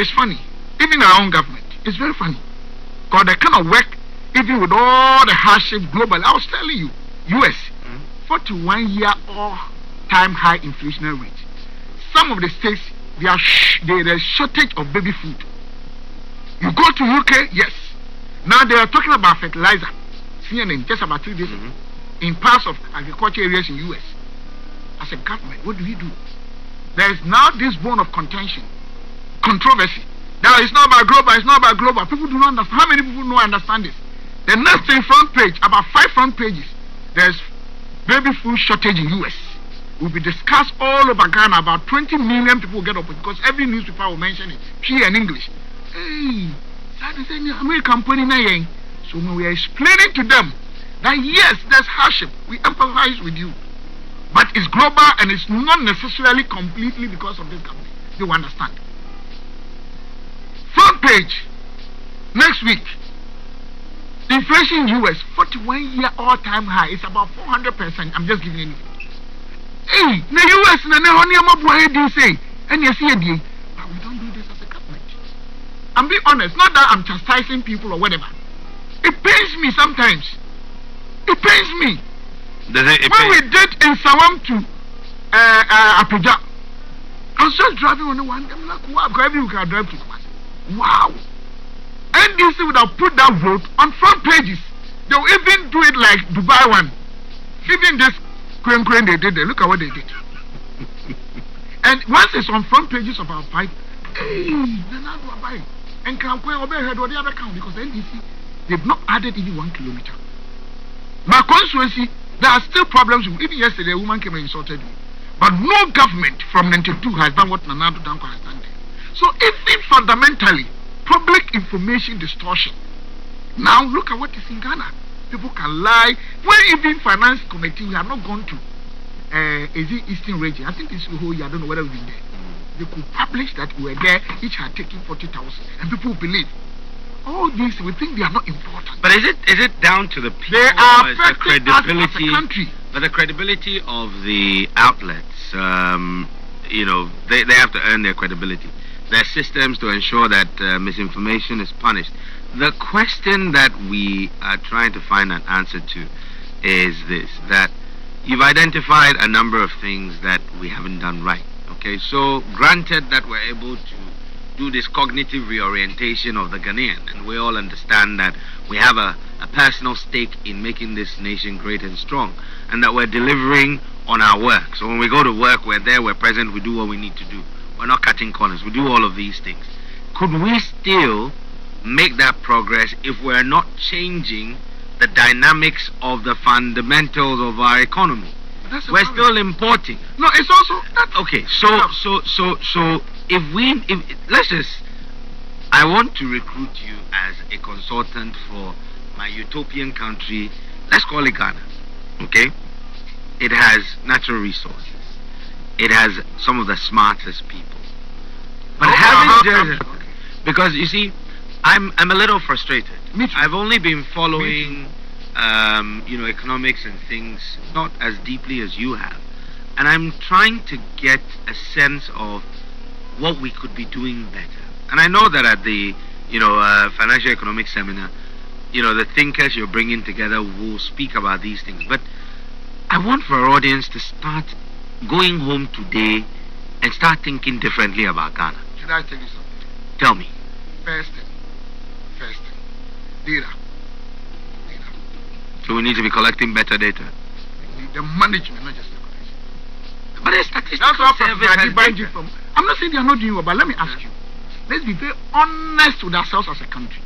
it's funny. Even our own government, it's very funny. Because they cannot work, even with all the hardship globally. I was telling you, US, 41-year all-time high inflationary rate. Some of the states, there is shortage of baby food. You go to UK, yes. Now they are talking about fertilizer. CNN just about 3 days ago. In parts of agriculture areas in US. As a government, what do we do? There is now this bone of contention, controversy. Now it's not about global, it's not about global. People do not understand. How many people know understand this? The next thing, front page, about 5 front pages, there's baby food shortage in US. Will be discussed all over Ghana. About 20 million people will get up because every newspaper will mention it here in English. Hey, that is an American company now. So when we are explaining to them that yes, there's hardship, we empathize with you, but it's global and it's not necessarily completely because of this company. You understand? Front page next week. Inflation in US 41-year all-time high. It's about 400%. I'm just giving you. Hey, the US na say, and you see it, but we don't do this as a government. I'm being honest, not that I'm chastising people or whatever. It pains me sometimes. It pains me. When we did in Sawam to Apuja, I was just driving on the one. I'm like, wow, because everyone can drive to the wow. NDC would have put that vote on front pages. They will even do it like Dubai one. Even this crane they did, look at what they did. And once it's on front pages of our fight, hey, Nana Akufo-Addo and Krankwe overhead or the other count because NDC, they've not added even 1 kilometer. My constituency, there are still problems. Even yesterday, a woman came and insulted me. But no government from 92 has done what Nana Akufo-Addo has done there. So even fundamentally, public information distortion. Now look at what is in Ghana. People can lie. When even finance committee, we have not gone to is it Eastern region? I think it's the whole year. I don't know whether we've been there. They could publish that we were there, each had taken 40,000, and people believe. All these we think they are not important. But is it down to the people? They are affecting us as a country. But the credibility of the outlets, they have to earn their credibility. There are systems to ensure that misinformation is punished. The question that we are trying to find an answer to is this: that you've identified a number of things that we haven't done right. Okay, so granted that we're able to do this cognitive reorientation of the Ghanaian, and we all understand that we have a personal stake in making this nation great and strong, and that we're delivering on our work. So when we go to work, we're there, we're present, we do what we need to do. We're not cutting corners, we do all of these things. Could we still make that progress if we're not changing the dynamics of the fundamentals of our economy? We're still importing. No, it's also that. Okay, so if let's just, I want to recruit you as a consultant for my utopian country. Let's call it Ghana. Okay, it has natural resources. It has some of the smartest people. But because you see, I'm a little frustrated. I've only been following economics and things not as deeply as you have, and I'm trying to get a sense of what we could be doing better. And I know that at the financial economics seminar, the thinkers you're bringing together will speak about these things, but I want for our audience to start going home today and start thinking differently about Ghana. Should I tell you something? Tell me. First thing, data. So we need to be collecting better data. The management, not just the collection. But the statistics. That's what I'm not saying they are not doing well, but let me ask you. Let's be very honest with ourselves as a country.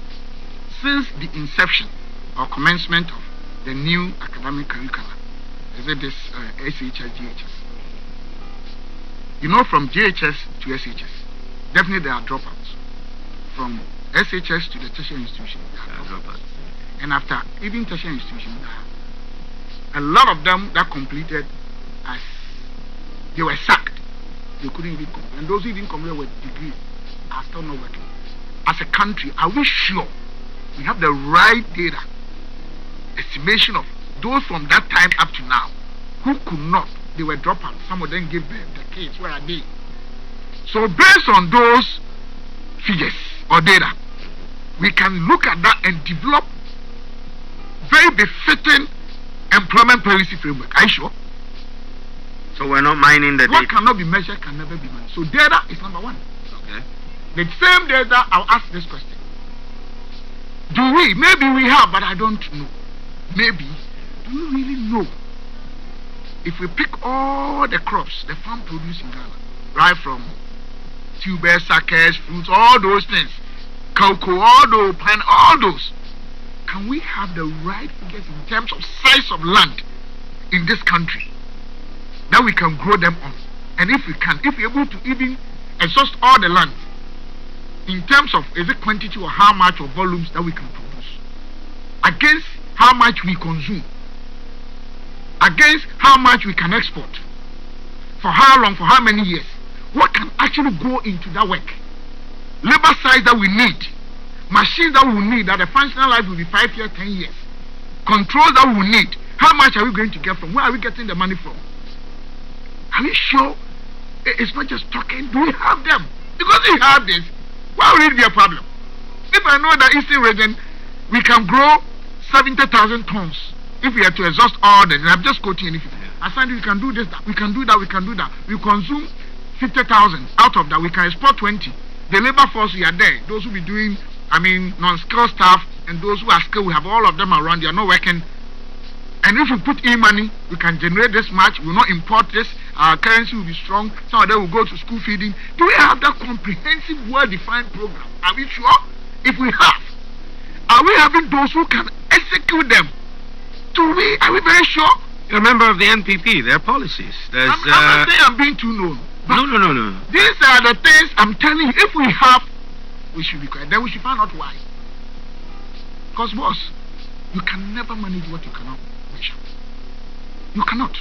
Since the inception or commencement of the new academic curriculum, is it this SHS, GHS? From GHS to SHS, definitely there are dropouts. From SHS to the tertiary institution, there are dropouts. And after even tertiary institution, a lot of them that completed as they were sacked. They couldn't even complete. And those who didn't complete with degrees are still not working. As a country, are we sure we have the right data estimation of those from that time up to now who could not? They were dropouts. Some of them gave birth. The kids, where are they? So based on those figures or data, we can look at that and develop very befitting employment policy framework. Are you sure? So we're not mining the What data. cannot be measured can never be managed. So data is number one. Okay. The same data, I'll ask this question. Do we? Maybe we have, but I don't know. Maybe. Do we really know if we pick all the crops the farm produce in Ghana, right from tubers, suckers, fruits, all those things, cocoa, all those, pine, all those, can we have the right figures in terms of size of land in this country that we can grow them on? And if we can, if we're able to even exhaust all the land in terms of is it quantity or how much or volumes that we can produce against how much we consume, against how much we can export, for how long, for how many years, what can actually go into that work? Labor size that we need, machines that we need, that the functional life will be 5 years, 10 years, controls that we need, how much are we going to get from? Where are we getting the money from? Are we sure it's not just talking? Do we have them? Because we have this, why would it be a problem? If I know that Eastern region, we can grow 70,000 tons. If we are to exhaust all this, I'm just quoting anything. I said we can do this, that, we can do that, we can do that. We consume 50,000. Out of that, we can export 20. The labor force, we are there. Those who be doing, non-skilled staff, and those who are skilled, we have all of them around. They are not working. And if we put in money, we can generate this much. We will not import this. Our currency will be strong. Some of them will go to school feeding. Do we have that comprehensive, well-defined program? Are we sure? If we have, are we having those who can execute them? Are we very sure? You're a member of the NPP. Their policies. There's. I'm not saying I'm being too known. No. These are the things I'm telling you. If we have, we should be quiet. Then we should find out why. Because, boss, you can never manage what you cannot measure. You cannot.